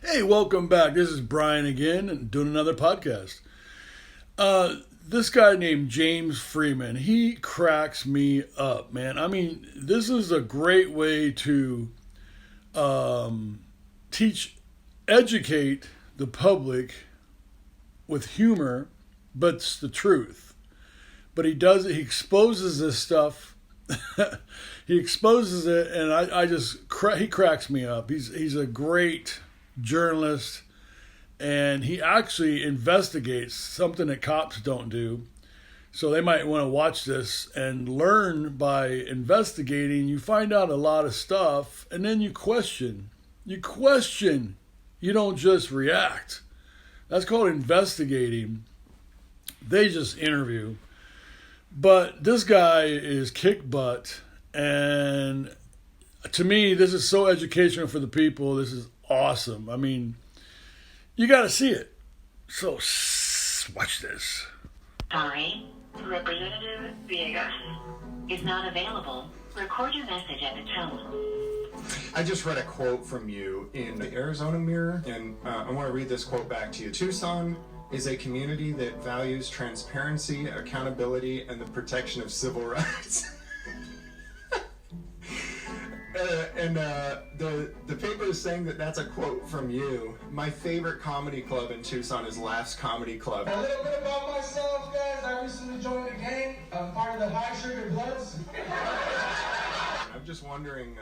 Hey, welcome back. This is Brian again, and doing another podcast. This guy named James Friedman, he cracks me up, man. I mean, this is a great way to teach, educate the public with humor, but it's the truth. But he does it. He exposes this stuff. He exposes it, and he cracks me up. He's a great journalist, and he actually investigates something that cops don't do. So they might want to watch this and learn by investigating. You find out a lot of stuff, and then you question. You question. You don't just react. That's called investigating. They just interview. But this guy is kick butt, and to me, this is so educational for the people. This is awesome. I mean, you got to see it. So, watch this. Sorry, Representative Villegas is not available. Record your message at the tone. I just read a quote from you in the Arizona Mirror, and I want to read this quote back to you. Tucson is a community that values transparency, accountability, and the protection of civil rights. The paper is saying that that's a quote from you. My favorite comedy club in Tucson is Laughs Comedy Club. A little bit about myself, guys. I recently joined the gang. I'm part of the High Sugar Bloods. I'm just wondering,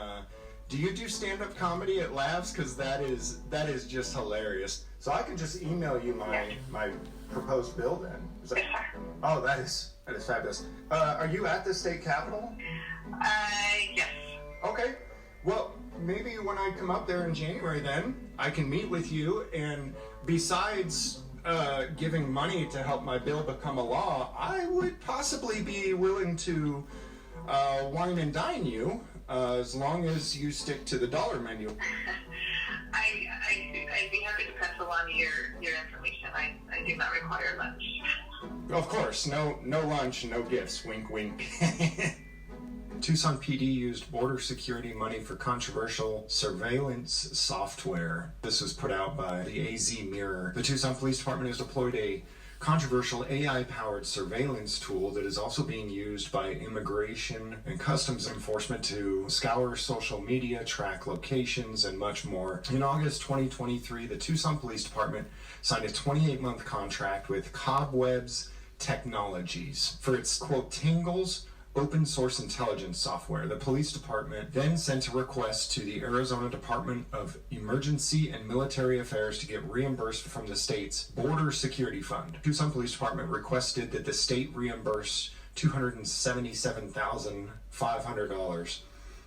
do you do stand-up comedy at Laughs? Because that is just hilarious. So I can just email you my proposed bill then. Oh, that is fabulous. Are you at the state capitol? Yes. Okay. Well, maybe when I come up there in January then, I can meet with you, and besides giving money to help my bill become a law, I would possibly be willing to wine and dine you as long as you stick to the dollar menu. I'd be happy to pencil on your information. I do not require lunch. Of course, no lunch, no gifts. Wink, wink. Tucson PD used border security money for controversial surveillance software. This was put out by the AZ Mirror. The Tucson Police Department has deployed a controversial AI-powered surveillance tool that is also being used by Immigration and Customs Enforcement to scour social media, track locations, and much more. In August 2023, the Tucson Police Department signed a 28-month contract with Cobwebs Technologies for its, quote, Tangles open source intelligence software. The police department then sent a request to the Arizona Department of Emergency and Military Affairs to get reimbursed from the state's Border Security Fund. Tucson Police Department requested that the state reimburse $277,500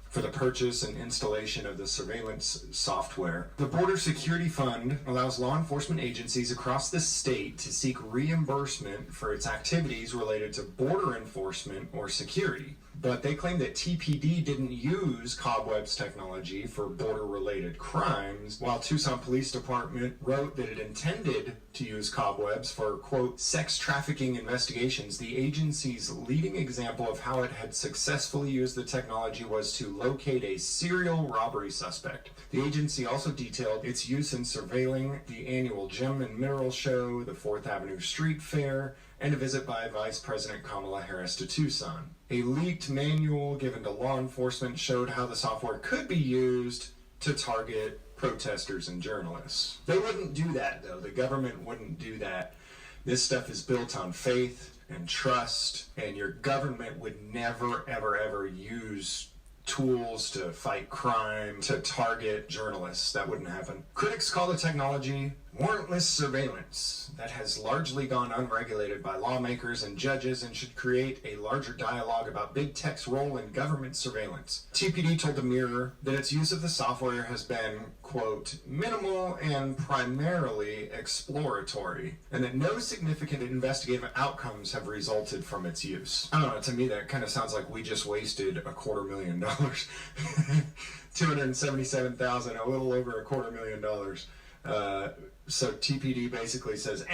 for the purchase and installation of the surveillance software. The Border Security Fund allows law enforcement agencies across the state to seek reimbursement for its activities related to border enforcement or security. But they claim that TPD didn't use Cobwebs technology for border-related crimes, while Tucson Police Department wrote that it intended to use Cobwebs for, quote, sex trafficking investigations. The agency's leading example of how it had successfully used the technology was to locate a serial robbery suspect. The agency also detailed its use in surveilling the annual Gem and Mineral Show, the 4th Avenue Street Fair, and a visit by Vice President Kamala Harris to Tucson. A leaked manual given to law enforcement showed how the software could be used to target protesters and journalists. They wouldn't do that, though. The government wouldn't do that. This stuff is built on faith and trust, and your government would never, ever, ever use tools to fight crime, to target journalists. That wouldn't happen. Critics call the technology warrantless surveillance that has largely gone unregulated by lawmakers and judges and should create a larger dialogue about big tech's role in government surveillance. TPD told the Mirror that its use of the software has been, quote, minimal and primarily exploratory, and that no significant investigative outcomes have resulted from its use. I don't know, to me that kind of sounds like we just wasted $250,000. $277,000, a little over $250,000. So TPD basically says,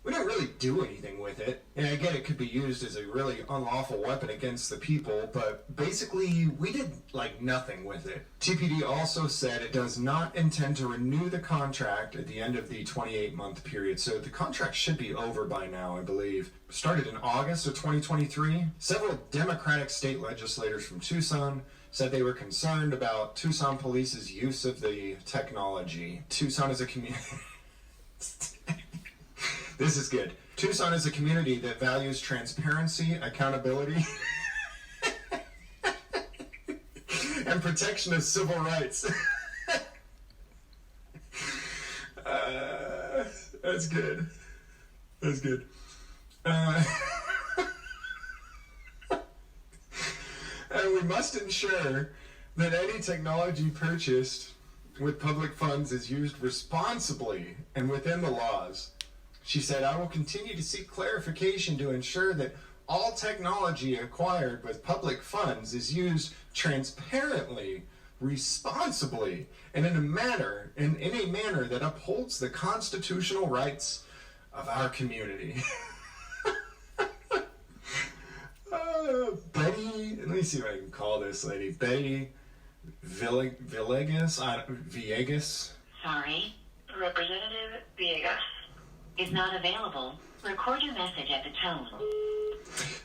we didn't really do anything with it. And again, it could be used as a really unlawful weapon against the people, but basically we did like nothing with it. TPD also said it does not intend to renew the contract at the end of the 28-month period. So the contract should be over by now, I believe. Started in August of 2023. Several Democratic state legislators from Tucson said they were concerned about Tucson Police's use of the technology. Tucson is a community... This is good. Tucson is a community that values transparency, accountability, and protection of civil rights. That's good. That's good. And we must ensure that any technology purchased with public funds is used responsibly and within the laws. She said, I will continue to seek clarification to ensure that all technology acquired with public funds is used transparently, responsibly, and in a manner that upholds the constitutional rights of our community. Betty, let me see if I can call this lady. Betty Villegas? Villegas? Sorry, Representative Villegas is not available. Record your message at the tone.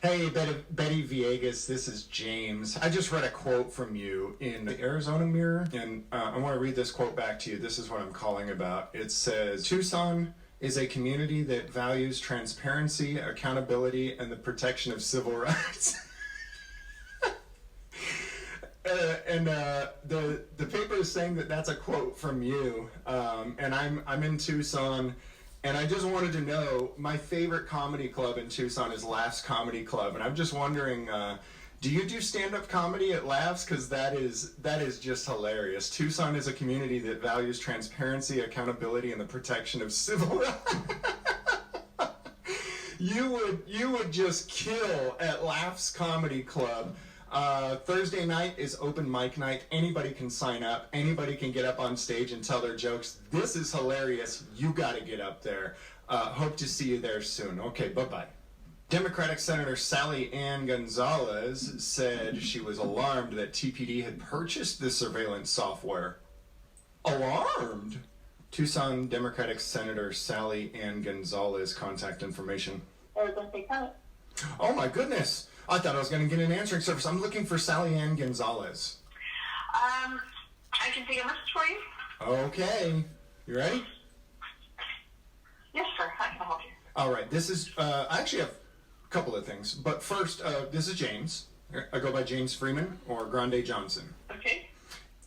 Hey, Betty Villegas, this is James. I just read a quote from you in the Arizona Mirror, and I want to read this quote back to you. This is what I'm calling about. It says, Tucson is a community that values transparency, accountability, and the protection of civil rights. The paper is saying that that's a quote from you, and I'm in Tucson. And I just wanted to know, my favorite comedy club in Tucson is Laughs Comedy Club. And I'm just wondering, do you do stand-up comedy at Laughs? Because that is just hilarious. Tucson is a community that values transparency, accountability, and the protection of civil rights. You would just kill at Laughs Comedy Club. Thursday night is open mic night. Anybody can sign up. Anybody can get up on stage and tell their jokes. This is hilarious. You got to get up there. Hope to see you there soon. Okay, bye-bye. Democratic Senator Sally Ann Gonzalez said she was alarmed that TPD had purchased the surveillance software. Alarmed? Tucson Democratic Senator Sally Ann Gonzalez, contact information. Oh my goodness. I thought I was going to get an answering service. I'm looking for Sally Ann Gonzalez. I can take a message for you. Okay. You ready? Yes, sir. I can help you. All right. This is, I actually have a couple of things. But first, this is James. I go by James Friedman or Grande Johnson. Okay.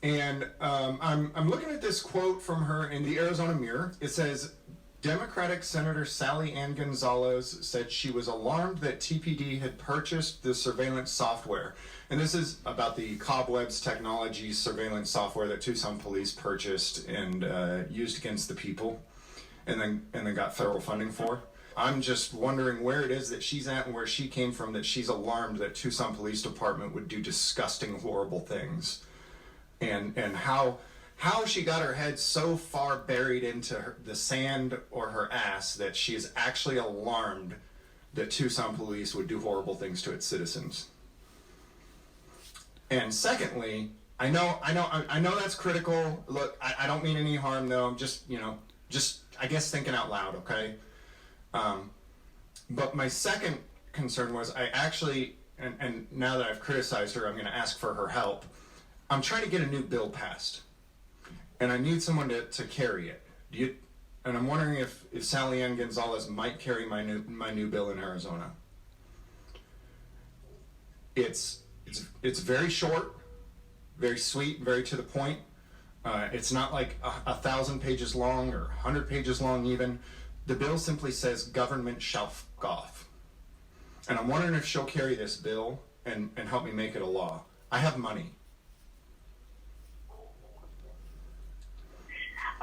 And I'm looking at this quote from her in the Arizona Mirror. It says, Democratic Senator Sally Ann Gonzalez said she was alarmed that TPD had purchased the surveillance software. And this is about the Cobwebs technology surveillance software that Tucson police purchased and used against the people and then got federal funding for. I'm just wondering where it is that she's at and where she came from that she's alarmed that Tucson Police Department would do disgusting, horrible things. And how she got her head so far buried into the sand or her ass that she is actually alarmed that Tucson police would do horrible things to its citizens. And secondly, I know that's critical. Look, I don't mean any harm though. I'm just I guess thinking out loud, okay? But my second concern was I actually, and now that I've criticized her, I'm going to ask for her help. I'm trying to get a new bill passed. And I need someone to carry it. And I'm wondering if Sally Ann Gonzalez might carry my new bill in Arizona. It's very short, very sweet, very to the point. It's not like 1,000 pages long or 100 pages long even. The bill simply says government shall f*** off. And I'm wondering if she'll carry this bill and help me make it a law. I have money.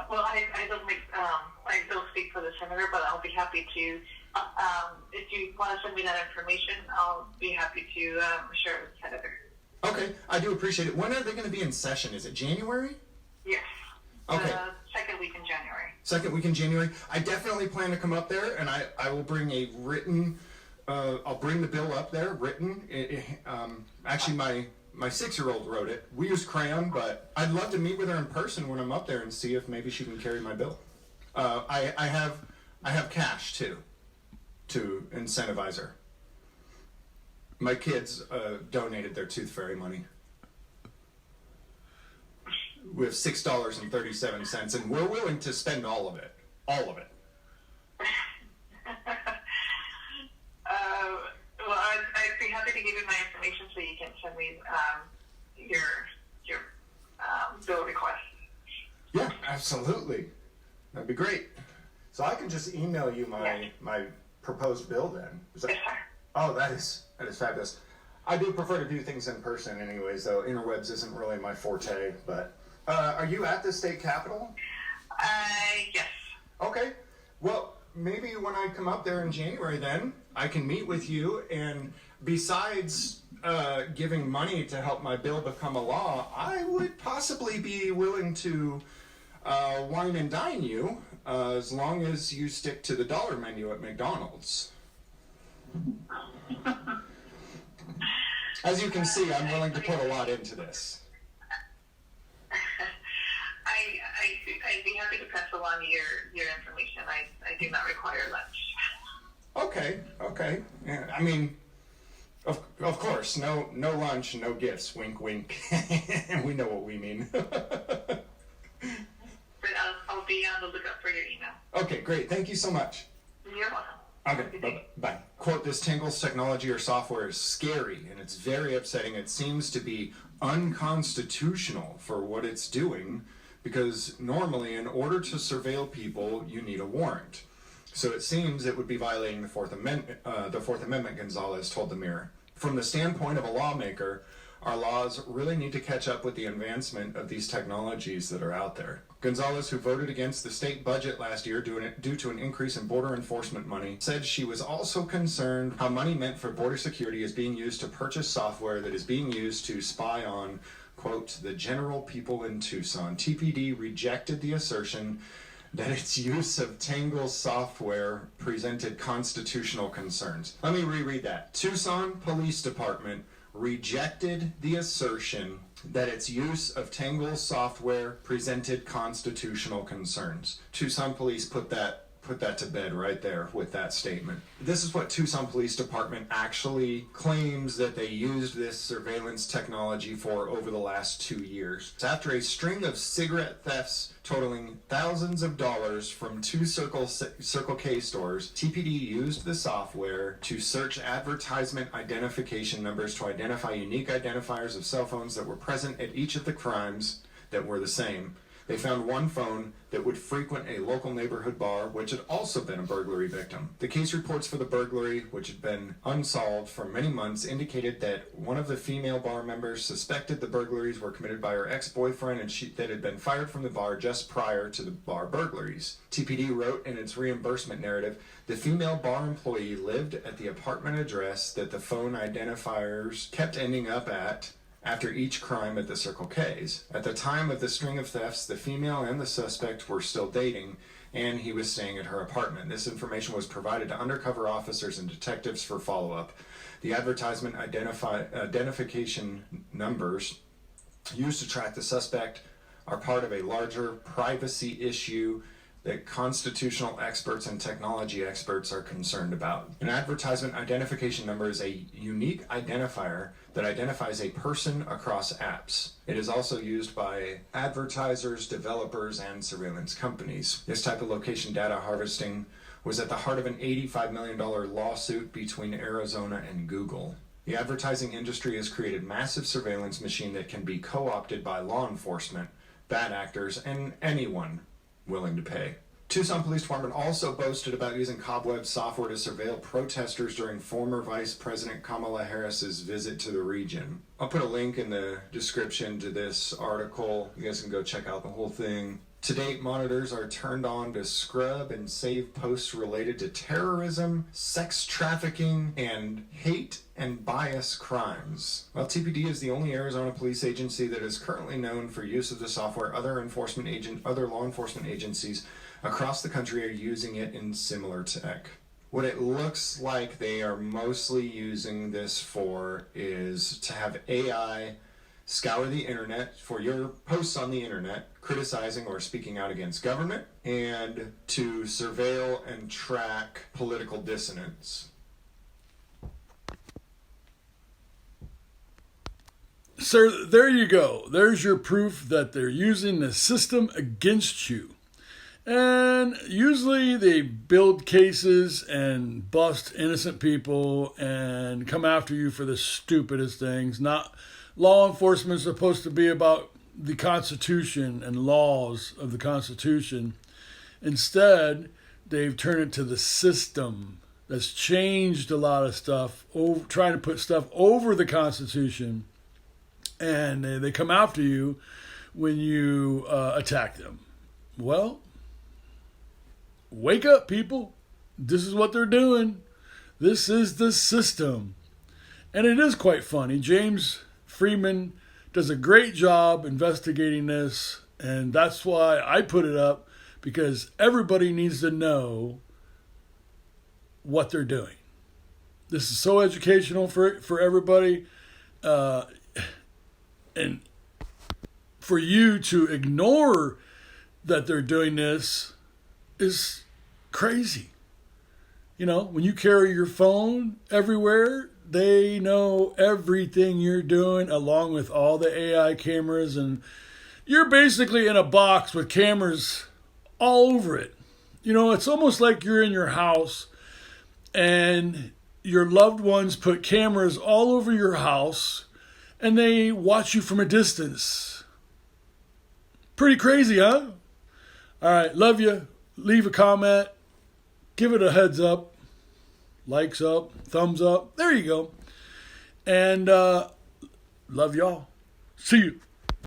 Well, I don't speak for the senator, but I'll be happy to. If you want to send me that information, I'll be happy to share it with the senator. Okay, I do appreciate it. When are they going to be in session? Is it January? Yes. Okay. The second week in January. second week in January. I definitely plan to come up there, and I will bring a written. I'll bring the bill up there written. Actually, my 6-year-old wrote it. We use crayon, but I'd love to meet with her in person when I'm up there and see if maybe she can carry my bill. I have cash too, to incentivize her. My kids donated their Tooth Fairy money. We have $6.37, and we're willing to spend all of it. All of it. Well, I'd be happy to give you my information so you can send me your bill request. Yeah, absolutely. That'd be great. So I can just email you my proposed bill then. Is that, Yes, sir. oh, that is fabulous. I do prefer to do things in person anyways, though interwebs isn't really my forte. But are you at the state capitol? Yes. Okay. Well, maybe when I come up there in January then, I can meet with you, and besides giving money to help my bill become a law, I would possibly be willing to wine and dine you as long as you stick to the dollar menu at McDonald's. As you can see, I'm willing to put a lot into this. I'd be happy to pass along your information. I do not require lunch. Okay. Yeah, I mean, of course, no lunch, no gifts. Wink, wink. We know what we mean. But I'll be on the lookout for your email. Okay, great. Thank you so much. You're welcome. Okay, bye. Quote, this Tangle's technology or software is scary and it's very upsetting. It seems to be unconstitutional for what it's doing because normally in order to surveil people, you need a warrant. So it seems it would be violating the Fourth Amendment, Gonzalez told the Mirror. From the standpoint of a lawmaker, our laws really need to catch up with the advancement of these technologies that are out there. Gonzalez, who voted against the state budget last year due to an increase in border enforcement money, said she was also concerned how money meant for border security is being used to purchase software that is being used to spy on, quote, the general people in Tucson. TPD rejected the assertion that its use of Tangle's software presented constitutional concerns. Let me reread that. Tucson Police Department rejected the assertion that its use of Tangle's software presented constitutional concerns. Tucson Police put that to bed right there with that statement. This is what Tucson Police Department actually claims that they used this surveillance technology for over the last 2 years. After a string of cigarette thefts totaling thousands of dollars from 2 Circle K stores, TPD used the software to search advertisement identification numbers to identify unique identifiers of cell phones that were present at each of the crimes that were the same. They found one phone that would frequent a local neighborhood bar, which had also been a burglary victim. The case reports for the burglary, which had been unsolved for many months, indicated that one of the female bar members suspected the burglaries were committed by her ex-boyfriend and that had been fired from the bar just prior to the bar burglaries. TPD wrote in its reimbursement narrative, the female bar employee lived at the apartment address that the phone identifiers kept ending up at after each crime at the Circle K's. At the time of the string of thefts, the female and the suspect were still dating, and he was staying at her apartment. This information was provided to undercover officers and detectives for follow-up. The advertisement identification numbers used to track the suspect are part of a larger privacy issue that constitutional experts and technology experts are concerned about. An advertisement identification number is a unique identifier that identifies a person across apps. It is also used by advertisers, developers, and surveillance companies. This type of location data harvesting was at the heart of an $85 million lawsuit between Arizona and Google. The advertising industry has created a massive surveillance machine that can be co-opted by law enforcement, bad actors, and anyone willing to pay. Tucson Police Department also boasted about using cobweb software to surveil protesters during former Vice President Kamala Harris's visit to the region. I'll put a link in the description to this article. You guys can go check out the whole thing. To date, monitors are turned on to scrub and save posts related to terrorism, sex trafficking, and hate and bias crimes. While TPD is the only Arizona police agency that is currently known for use of the software, other law enforcement agencies across the country are using it in similar tech. What it looks like they are mostly using this for is to have AI scour the internet for your posts on the internet, criticizing or speaking out against government, and to surveil and track political dissonance. Sir, there you go. There's your proof that they're using the system against you. And usually they build cases and bust innocent people and come after you for the stupidest things. Not law enforcement is supposed to be about the Constitution and laws of the Constitution. Instead, they've turned it to the system that's changed a lot of stuff, trying to put stuff over the Constitution. And they come after you when you attack them. Well, wake up, people. This is what they're doing. This is the system. And it is quite funny. James Friedman does a great job investigating this. And that's why I put it up, because everybody needs to know what they're doing. This is so educational for everybody. And for you to ignore that they're doing this is crazy. You know, when you carry your phone everywhere, they know everything you're doing, along with all the AI cameras. And you're basically in a box with cameras all over it. You know, it's almost like you're in your house and your loved ones put cameras all over your house and they watch you from a distance. Pretty crazy, huh? All right, love you. Leave a comment. Give it a heads up. Likes up. Thumbs up. There you go. And love y'all. See you.